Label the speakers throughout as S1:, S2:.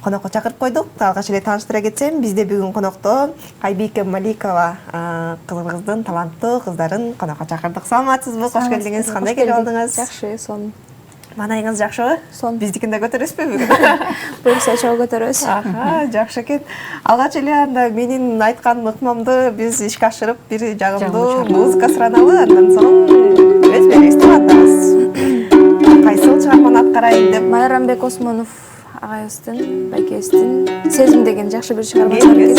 S1: конокко чакырып койдук. Алгач эле тааныштыра кетсем, бизде бүгүн конокто Айбике Маликова кызыбыздын таланттуу кыздарын конокко чакырдык. Саламатсызбы? Кош келдиңиз. Кандай келип алдыңыз?
S2: Жакшы, сон.
S1: Маанайыңыз жакшыбы?
S2: Сон.
S1: Биздикин да көтөрөсүзбү бүгүн?
S2: Буюрса чогуу көтөрөбүз.
S1: Жакшы экен. Алгач эле анда менин айткан ыкмамды биз ишке ашырып, бир жагымдуу музыка сураналы, андан соң өз беребизди улантабыз. Кайсыл чыгарманы аткарайын деп?
S2: Майрамбек Осмонов агайыбыздын, байкебиздин Сезим деген жакшы бир чыгарма чыгарып.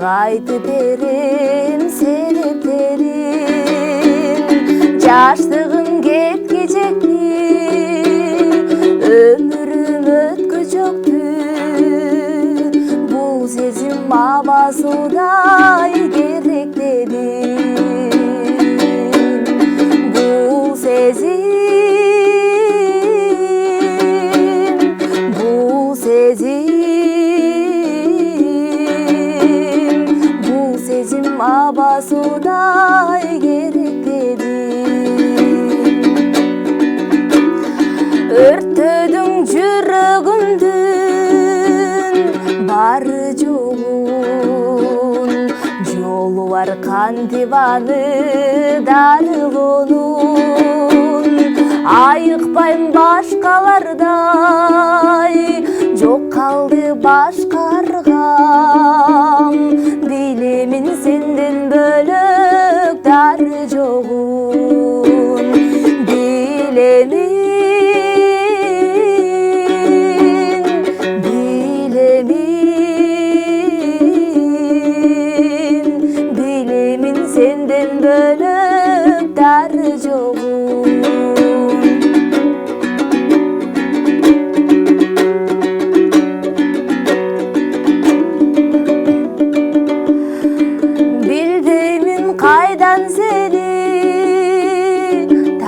S3: Айтып берем себептерин, жаштыгым кеткичекти, өмүрүм өткөчөктү, бул сезим абасудай керектедим, бул сезим, бул сезим, абасудай керектедим, өрттөдүң жүрөгүмдүн бары жолун, жолу бар кантип аны дарылоонун, айыкпайм башкалардай, жок калды башка аргам, билемин сенден бөлөк дары жогун, билемин, билемин сенден бөлөк дары жогун.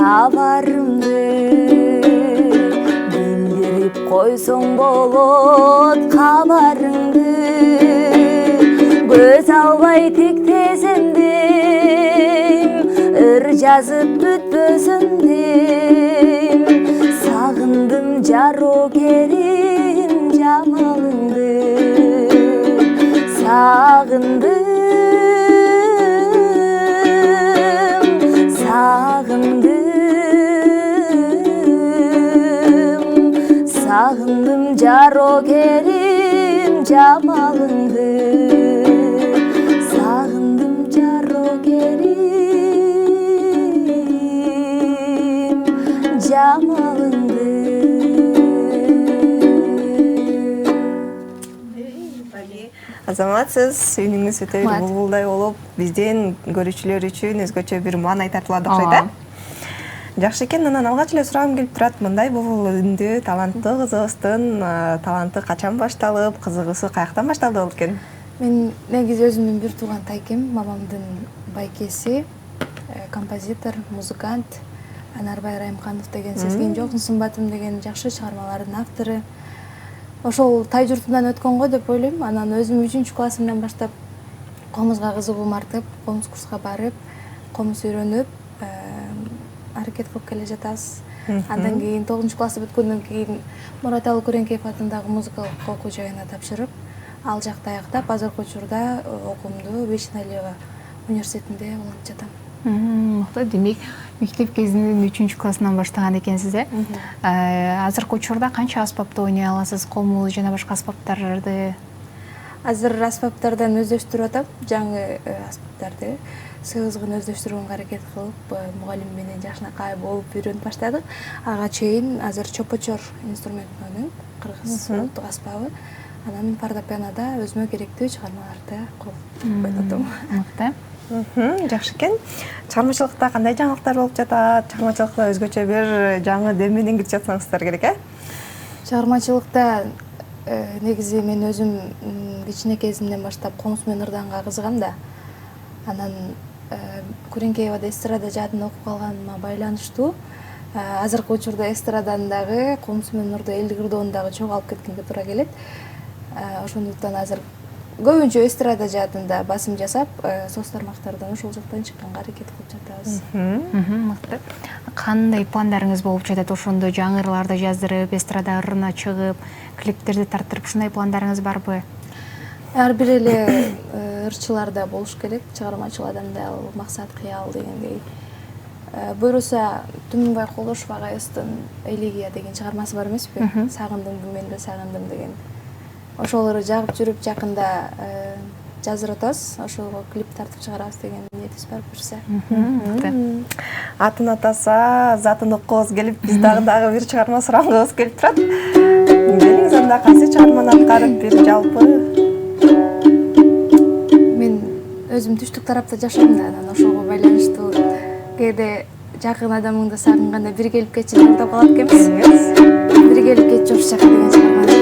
S3: Табарымды билдирип койсоң болот кабарыңды, көз албай тиктесемдим, ыр жазып бүтпөсөмдим, сагындым жарокерим жамалыңды, сагындым, сагындым жарокерим жамалыңды, сагындым жарокерим жамалыңды.
S1: Азаматсыз, үнүңүз өтө булбулдай болуп, бизден көрүүчүлөр үчүн өзгөчө бир маанай тартылат окшойт. Жакшы экен, анан алгач эле сурагым келип турат, мындай бул үндүү таланттуу кызыбыздын таланты качан башталып, кызыгуусу каяктан башталды болуп экен?
S2: Мен негизи өзүмдүн бир тууган тайкем, мамамдын байкеси, композитор, музыкант Анарбай Райымканов деген Сезген жоксуң сымбатым деген жакшы чыгармалардын автору. Ошол тай журтунан өткөн го деп ойлойм. Анан өзүм 3 классымдан баштап комузга кызыгуум артып, комуз курска барып, комуз үйрөнүп, аракет кылып келе жатабыз. Андан кийин 9 классы бүткөндөн кийин Мураталы Күреңкеев атындагы музыкалык окуу жайына тапшырып, ал жакта аяктап, азыркы учурда окуумду Вишналева университетинде улантып жатам.
S4: Мыкты, демек мектеп кезинин 3 классынан баштаган экенсиз, э? Азыркы учурда канча аспапты ойной аласыз? Комуз жана башка аспаптарды?
S2: Азыр аспаптардан өздөштүрүп атам, жаңы аспаптарды. Сыгызгын өздөштүрүүгө аракет кылып, мугалим менен жакшынакай болуп үйрөнүп баштадык. Ага чейин азыр чопочор инструментин ойнойм, кыргыз улуттук аспабы. Анан фортепианода өзүмө керектүү чыгармаларды кылып ойнотом.
S4: Мыкты.
S1: Жакшы экен. Чыгармачылыкта кандай жаңылыктар болуп жатат? Чыгармачылыкта өзгөчө бир жаңы дем менен кирип жатсаңыздар керек, э?
S2: Чыгармачылыкта негизи мен өзүм кичине кезимден баштап комуз менен ырданга кызыгам да. Анан Күреңкеевада эстрада жаатын окуп калганыма байланыштуу азыркы учурда эстраданын дагы Комсу менен Нурда элдик ырдоонун дагы чогулуп кеткенге туура келет. Ошондуктан азыр көбүнчө эстрада жаатында басым жасап, соц тармактардан ошол жактан чыкканга аракет кылып жатабыз.
S4: Мыкты. Кандай пландарыңыз болуп жатат? Ошондо жаңы ырларды жаздырып, эстрада ырына чыгып, клиптерди тарттырып, ушундай пландарыңыз барбы?
S2: Ар бир эле ырчыларда болуш керек, чыгармачыл адамда ал максат, кыял дегендей. Буюрса Түмөнбай Колдошов агайыбыздын Элегия деген чыгармасы бар эмеспи? Сагындым мен да сагындым деген. Ошолорду жагып жүрүп жакында жаздырып атабыз. Ошого клип тартып чыгарабыз деген ниетибиз бар буюрса.
S1: Атын атаса, затын уккубуз келип, биз дагы бир чыгарма сурагыбыз келип турат. Келиңиз анда кайсы чыгарманы аткарып бир жалпы?
S2: Мен өзүм түштүк тарапта жашадым да, анан ошого байланыштуу кээде жакын адамыңды сагынганда бир келип кетчи деп айтып калат экенбиз. Бир келип кетчи ош жака деген чыгарманы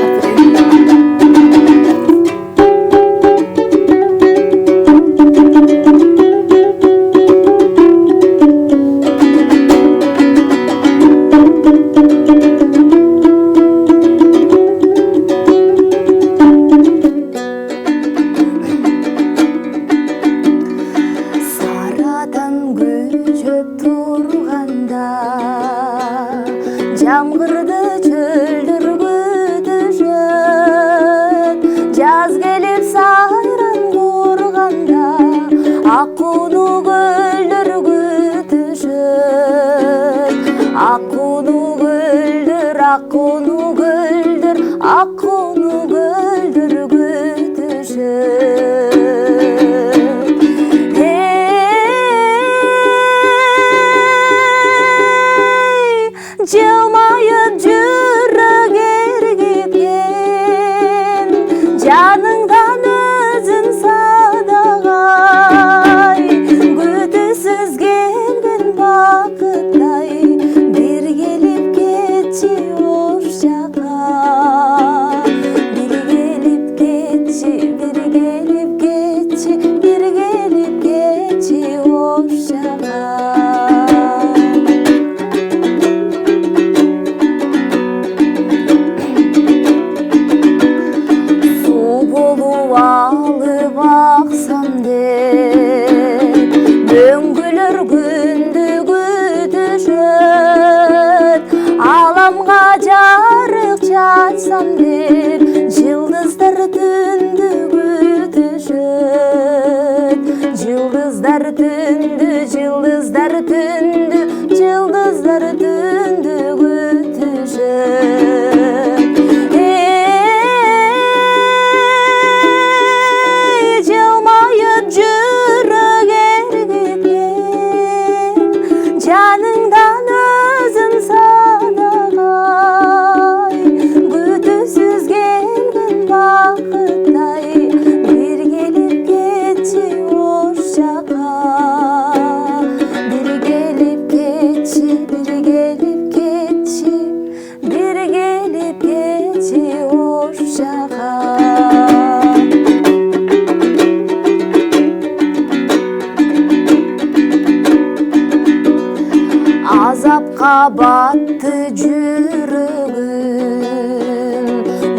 S3: batты жүрөгүм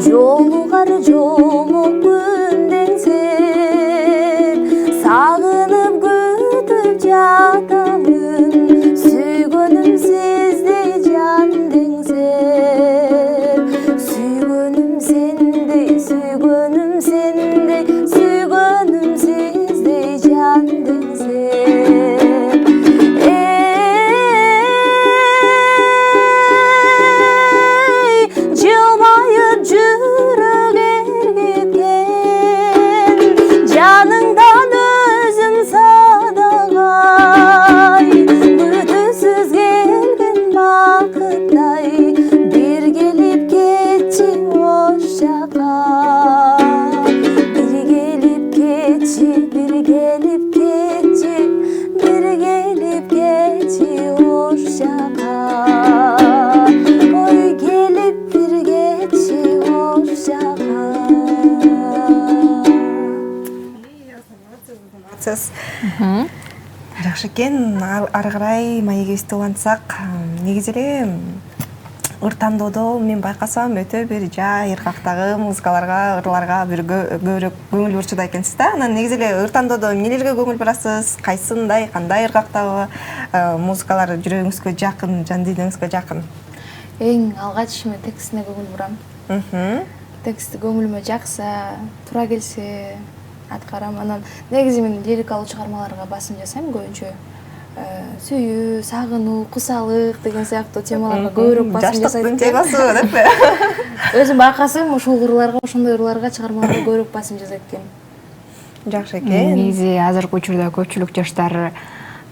S3: жолугар жомок күнден сен сагынып күтүп жатамын сүйгөнүм сиздей жандың сен сүйгөнүм сендей сүйгөнүм сендей сүйгөнүм сиздей жандың сен
S1: Жакшы экен. Ары карай маегибизди улантсак, негизи эле ыр тандоодо мен байкасам өтө бир жай, ыргактагы музыкаларга, ырларга бир көбүрөөк көңүл бурчуда экенсиз да. Анан негизи эле ыр тандоодо эмнелерге көңүл бурасыз? Кайсындай, кандай ыргактагы музыкалар жүрөгүңүзгө жакын, жан дүйнөңүзгө жакын?
S2: Эң алгач мен текстине көңүл бурам. Тексти көңүлүмө жакса, туура келсе аткарам. Анан негизи мен лирикалуу чыгармаларга басым жасайм көбүнчө. Сүйүү, сагынуу, кусалык деген сыяктуу темаларга көбүрөөк басым жасайм.
S1: Жаштыктын темасы деппи?
S2: Өзүм байкасам ошол ырларга, ошондой ырларга, чыгармаларга көбүрөөк басым жасайт экенмин.
S1: Жакшы экен.
S4: Негизи азыркы учурда көпчүлүк жаштар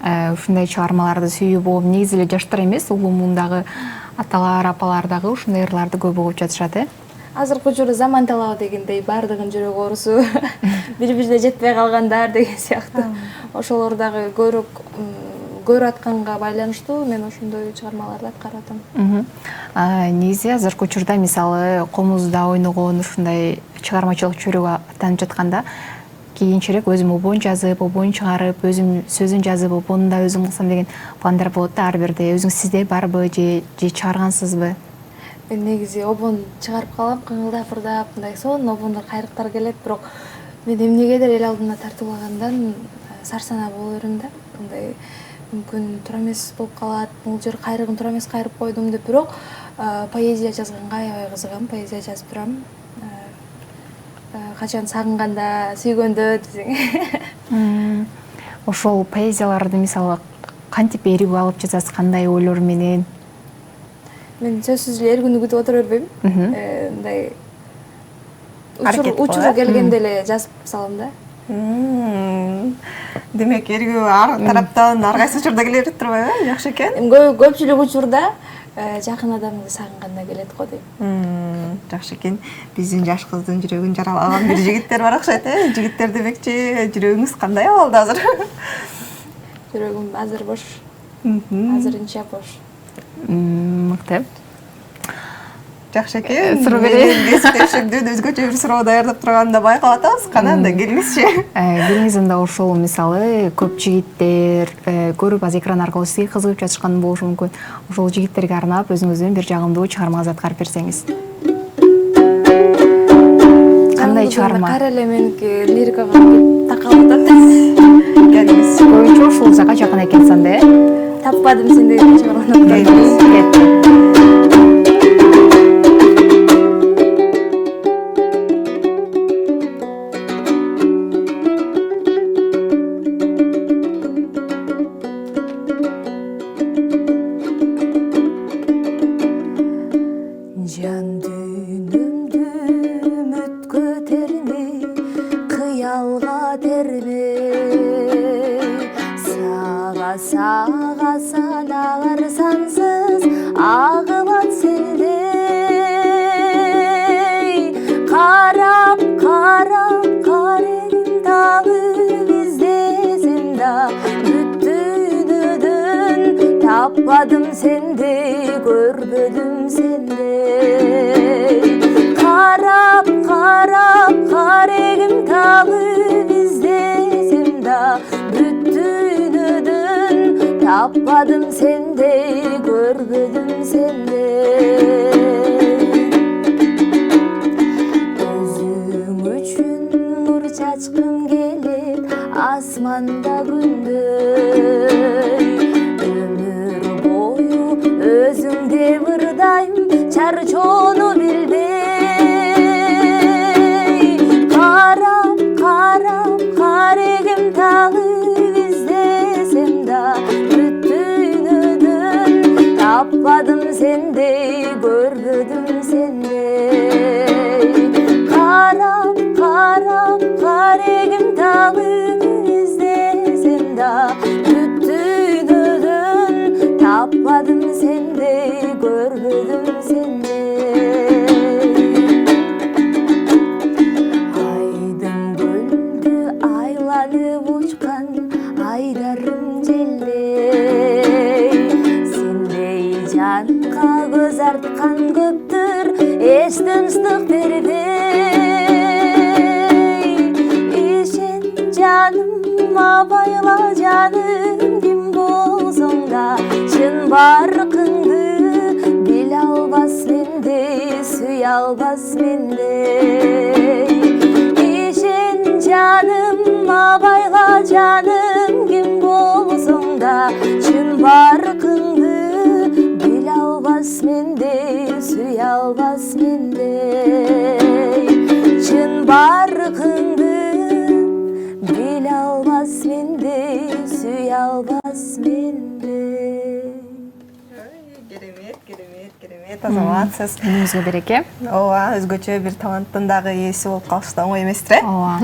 S4: ушундай чыгармаларды сүйүү болуп, негизи эле жаштар эмес, улуу муундагы аталар, апалар дагы ушундай ырларды көп угуп жатышат.
S2: Азыркы учурда заман талабы дегендей баардыгынын жүрөгү оорусу, бири-бирине жетпей калгандар деген сыяктуу. Ошолор дагы көбүрөөк көрүп атканга байланыштуу мен ошондой чыгармаларды аткарып атам.
S4: Негизи азыркы учурда мисалы комузда ойногон ушундай чыгармачылык чөйрөгө аттанып жатканда кийинчерээк өзүм обон жазып, обон чыгарып, өзүм сөзүн жазып, обонун да өзүм кылсам деген пландар болот да ар бирде. Өзүңүз сизде барбы же чыгаргансызбы?
S2: Мен негизи обон чыгарып калам, кыңылдап, ырдап, мындай сонун обондор, кайрыктар келет, бирок мен эмнегедир эл алдында тартуулагандан сарсанаа боло берем да. Мындай мүмкүн туура эмес болуп калат, бул жер кайрыгын туура эмес кайрып койдум деп, бирок поэзия жазганга аябай кызыгам, поэзия жазып турам. Качан сагынганда, сүйгөндө десең.
S4: Ошол поэзияларды мисалы кантип эригип алып жазасыз, кандай ойлор менен?
S2: Мен сөзсүз эле эр күнү күтүп отура бербейм. Мындай учуру келгенде эле жазып салам да.
S1: Демек эргүү ар тараптан ар кайсы учурда келе берип турбайбы? Жакшы экен.
S2: Көпчүлүк учурда жакын адамды сагынганда келет го дейм.
S1: Жакшы экен. Биздин жаш кыздын жүрөгүн жаралаган бир жигиттер бар окшойт, Жигиттер демекчи, жүрөгүңүз кандай абалда азыр?
S2: Жүрөгүм азыр бош. Азырынча бош.
S4: Мыкты.
S1: Жакшы экен.
S4: Суроо берейин.
S1: Кесиптешимдин өзгөчө бир суроо даярдап турганын байкап атабыз. Кана анда келиңизчи.
S4: Келиңиз анда ошол мисалы көп жигиттер көрүп азыр экран аркылуу сизге кызыгып жатышкан болушу мүмкүн. Ошол жигиттерге арнап өзүңүздүн бир жагымдуу чыгармаңызды аткарып берсеңиз. Кандай чыгарма?
S2: Кара эле меники лирикага такалып атат.
S1: Келиңиз.
S4: Көбүнчө ушул жакка жакын экенсиз анда,
S2: Таппадым сен деген чыгарманы.
S3: Жан дүйнөмдү үмүткө термей, кыялга термей, сага саналар сансыз агылат селдей. Карап карегим табып издесем да, бүт дүйнөдөн таппадым сендей, көрбөдүм сендей. Карап карегим табып издесем да, бүт дүйнөдөн таппадым сендей, көрбөдүм сендей. Өзүң үчүн нур чачкым келет асманда күндөй. Өмүр бою өзүңдө ырдайм, чарчоону билбей. Карап карегим табып издесем да, бүт дүйнөдөн таппадым сендей, көрбөдүм сендей. Карап карегим табып издесем да, бүт дүйнөдөн таппадым сендей, көрбөдүм сендей. Айдын көлдү айланып учкан айдарым желдей, сендей жанга көз арткан көптөр эч тынчтык бербей. Ишен жаным, абайла жаным, ким болсоң да, чын баркыңды биле албас мендей, сүйе албас мендей. Ишен жаным, абайла жаным, ким болсоң да, чын баркыңды биле албас мендей, сүйе албас мендей. Чын баркыңды биле албас мендей, сүйе албас мендей.
S1: Керемет, азаматсыз.
S4: Үнүңүзгө береке.
S1: Ооба, өзгөчө бир таланттын дагы ээси болуп калыш да оңой эмес да.
S4: Ооба.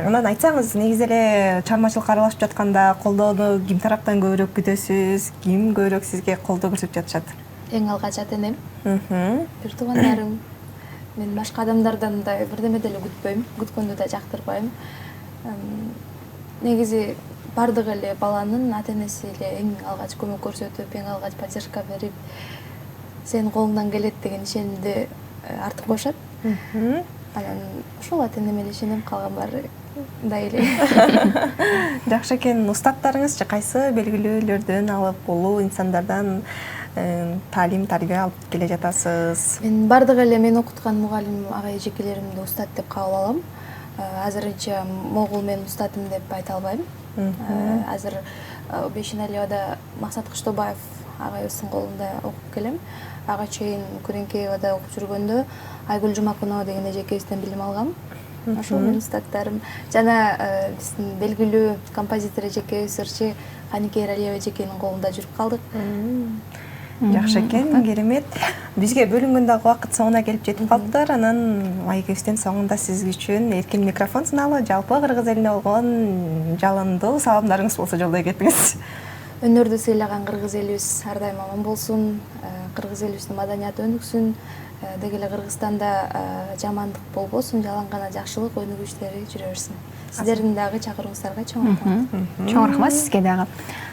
S1: Анан айтсаңыз, негизи эле чыгармачылык аралашып жатканда колдоону ким тараптан көбүрөөк күтөсүз, ким көбүрөөк сизге колдоо көрсөтүп жатышат?
S2: Эң алгач ата энем, бир туугандарым. Мен башка адамдардан да бирдеме деле күтпөйм, күткөндү да жактырбайм. Негизи бардык эле баланын ата энеси эле эң алгач көмөк көрсөтүп, эң алгач поддержка берип, сенин колуңдан келет деген ишенимди артып коюшат. Анан ушул ата энеме эле ишенем, калган баары мындай эле.
S1: Жакшы экен. Устаттарыңызчы кайсы белгилүүлөрдөн алып, улуу инсандардан таалим, тарбия алып келе жатасыз?
S2: Мен бардык эле мен окуткан мугалим ага эжекелеримди устат деп кабыл алам. Азырынча могул мен устатым деп айта албайм. Азыр Бешеналиевада Максат Кыштобаев агайыбыздын колунда окуп келем. Ага чейин Күреңкеевада окуп жүргөндө Айгүл Жумакунова деген эжекебизден билим алгам. Ошол менин устаттарым. Жана биздин белгилүү композитор эжекебиз ырчы Канике Эралиева эжекенин колунда жүрүп калдык.
S1: Жакшы экен, керемет. Бизге бөлүнгөн дагы убакыт соңуна келип жетип калыптыр. Анан Майкебиздин соңунда сиз үчүн эркин микрофон сыналып, жалпы кыргыз элине болгон жалындуу саламдарыңыз болсо жолдой кетиңиз.
S2: Өнөрдү сыйлаган кыргыз элибиз ар дайым аман болсун, кыргыз элибиздин маданияты өнүксүн, деги эле Кыргызстанда жамандык болбосун, жалаң гана жакшылык өнүгүү иштери жүрө берсин. Сиздердин дагы чакырууңуздарга чоң рахмат.
S4: Чоң рахмат сизге дагы.